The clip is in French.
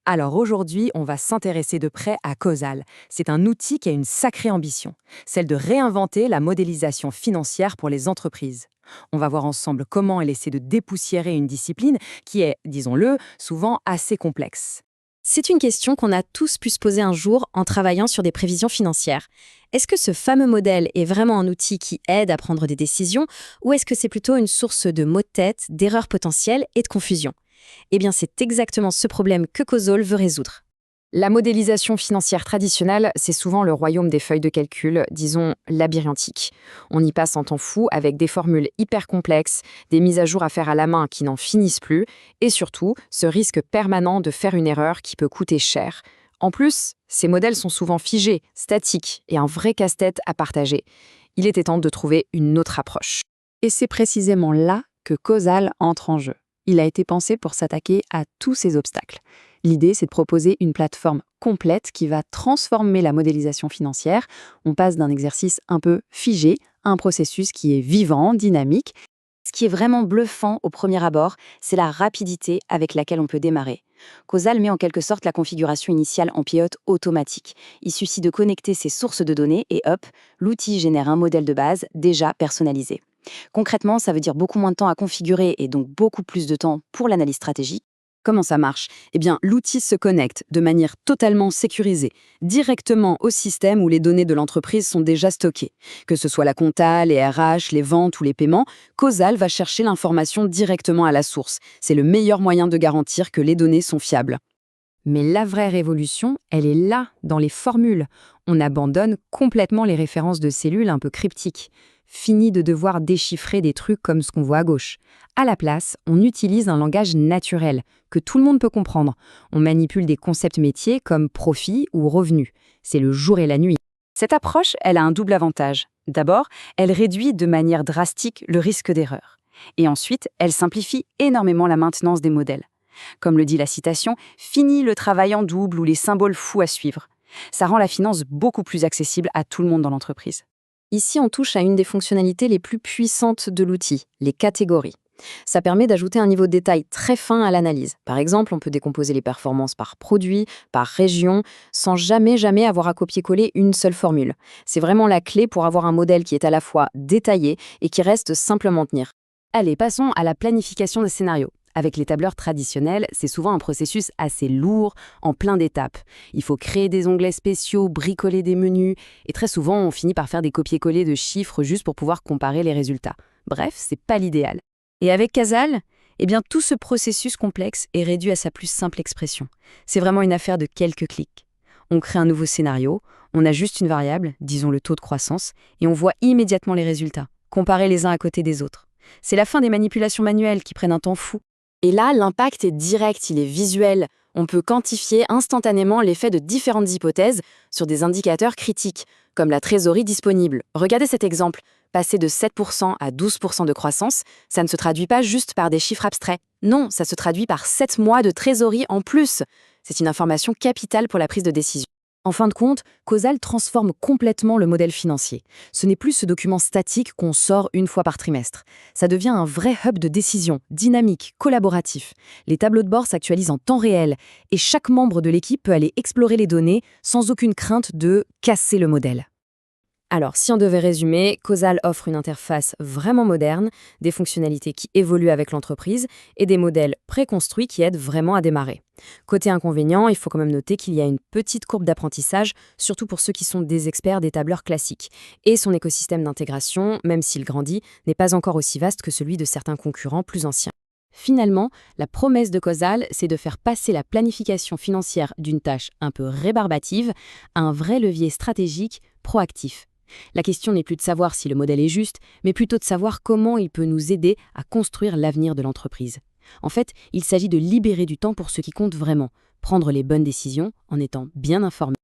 Alors aujourd'hui, on va s'intéresser de près à Causal. C'est un outil qui a une sacrée ambition, celle de réinventer la modélisation financière pour les entreprises. On va voir ensemble comment elle essaie de dépoussiérer une discipline qui est, disons-le, souvent assez complexe. C'est une question qu'on a tous pu se poser un jour en travaillant sur des prévisions financières. Est-ce que ce fameux modèle est vraiment un outil qui aide à prendre des décisions ou est-ce que c'est plutôt une source de maux de tête, d'erreurs potentielles et de confusion? Eh bien, c'est exactement ce problème que Causal veut résoudre. La modélisation financière traditionnelle, c'est souvent le royaume des feuilles de calcul, disons labyrinthique. On y passe en temps fou avec des formules hyper complexes, des mises à jour à faire à la main qui n'en finissent plus, et surtout, ce risque permanent de faire une erreur qui peut coûter cher. En plus, ces modèles sont souvent figés, statiques, et un vrai casse-tête à partager. Il était temps de trouver une autre approche. Et c'est précisément là que Causal entre en jeu. Il a été pensé pour s'attaquer à tous ces obstacles. L'idée, c'est de proposer une plateforme complète qui va transformer la modélisation financière. On passe d'un exercice un peu figé à un processus qui est vivant, dynamique. Ce qui est vraiment bluffant au premier abord, c'est la rapidité avec laquelle on peut démarrer. Causal met en quelque sorte la configuration initiale en pilote automatique. Il suffit de connecter ses sources de données et hop, l'outil génère un modèle de base déjà personnalisé. Concrètement, ça veut dire beaucoup moins de temps à configurer et donc beaucoup plus de temps pour l'analyse stratégique. Comment ça marche? Eh bien, l'outil se connecte de manière totalement sécurisée, directement au système où les données de l'entreprise sont déjà stockées. Que ce soit la compta, les RH, les ventes ou les paiements, Causal va chercher l'information directement à la source. C'est le meilleur moyen de garantir que les données sont fiables. Mais la vraie révolution, elle est là, dans les formules. On abandonne complètement les références de cellules un peu cryptiques. Fini de devoir déchiffrer des trucs comme ce qu'on voit à gauche. À la place, on utilise un langage naturel, que tout le monde peut comprendre. On manipule des concepts métiers comme profit ou revenu. C'est le jour et la nuit. Cette approche, elle a un double avantage. D'abord, elle réduit de manière drastique le risque d'erreur. Et ensuite, elle simplifie énormément la maintenance des modèles. Comme le dit la citation, « Fini le travail en double ou les symboles fous à suivre ». Ça rend la finance beaucoup plus accessible à tout le monde dans l'entreprise. Ici, on touche à une des fonctionnalités les plus puissantes de l'outil, les catégories. Ça permet d'ajouter un niveau de détail très fin à l'analyse. Par exemple, on peut décomposer les performances par produit, par région, sans jamais avoir à copier-coller une seule formule. C'est vraiment la clé pour avoir un modèle qui est à la fois détaillé et qui reste simplement tenir. Allez, passons à la planification des scénarios. Avec les tableurs traditionnels, c'est souvent un processus assez lourd, en plein d'étapes. Il faut créer des onglets spéciaux, bricoler des menus, et très souvent, on finit par faire des copier-coller de chiffres juste pour pouvoir comparer les résultats. Bref, c'est pas l'idéal. Et avec Causal, eh bien, tout ce processus complexe est réduit à sa plus simple expression. C'est vraiment une affaire de quelques clics. On crée un nouveau scénario, on ajuste une variable, disons le taux de croissance, et on voit immédiatement les résultats, comparés les uns à côté des autres. C'est la fin des manipulations manuelles qui prennent un temps fou. Et là, l'impact est direct, il est visuel. On peut quantifier instantanément l'effet de différentes hypothèses sur des indicateurs critiques, comme la trésorerie disponible. Regardez cet exemple. Passer de 7% à 12% de croissance, ça ne se traduit pas juste par des chiffres abstraits. Non, ça se traduit par 7 mois de trésorerie en plus. C'est une information capitale pour la prise de décision. En fin de compte, Causal transforme complètement le modèle financier. Ce n'est plus ce document statique qu'on sort une fois par trimestre. Ça devient un vrai hub de décision, dynamique, collaboratif. Les tableaux de bord s'actualisent en temps réel et chaque membre de l'équipe peut aller explorer les données sans aucune crainte de casser le modèle. Alors, si on devait résumer, Causal offre une interface vraiment moderne, des fonctionnalités qui évoluent avec l'entreprise et des modèles préconstruits qui aident vraiment à démarrer. Côté inconvénient, il faut quand même noter qu'il y a une petite courbe d'apprentissage, surtout pour ceux qui sont des experts des tableurs classiques. Et son écosystème d'intégration, même s'il grandit, n'est pas encore aussi vaste que celui de certains concurrents plus anciens. Finalement, la promesse de Causal, c'est de faire passer la planification financière d'une tâche un peu rébarbative à un vrai levier stratégique proactif. La question n'est plus de savoir si le modèle est juste, mais plutôt de savoir comment il peut nous aider à construire l'avenir de l'entreprise. En fait, il s'agit de libérer du temps pour ce qui compte vraiment, prendre les bonnes décisions en étant bien informé.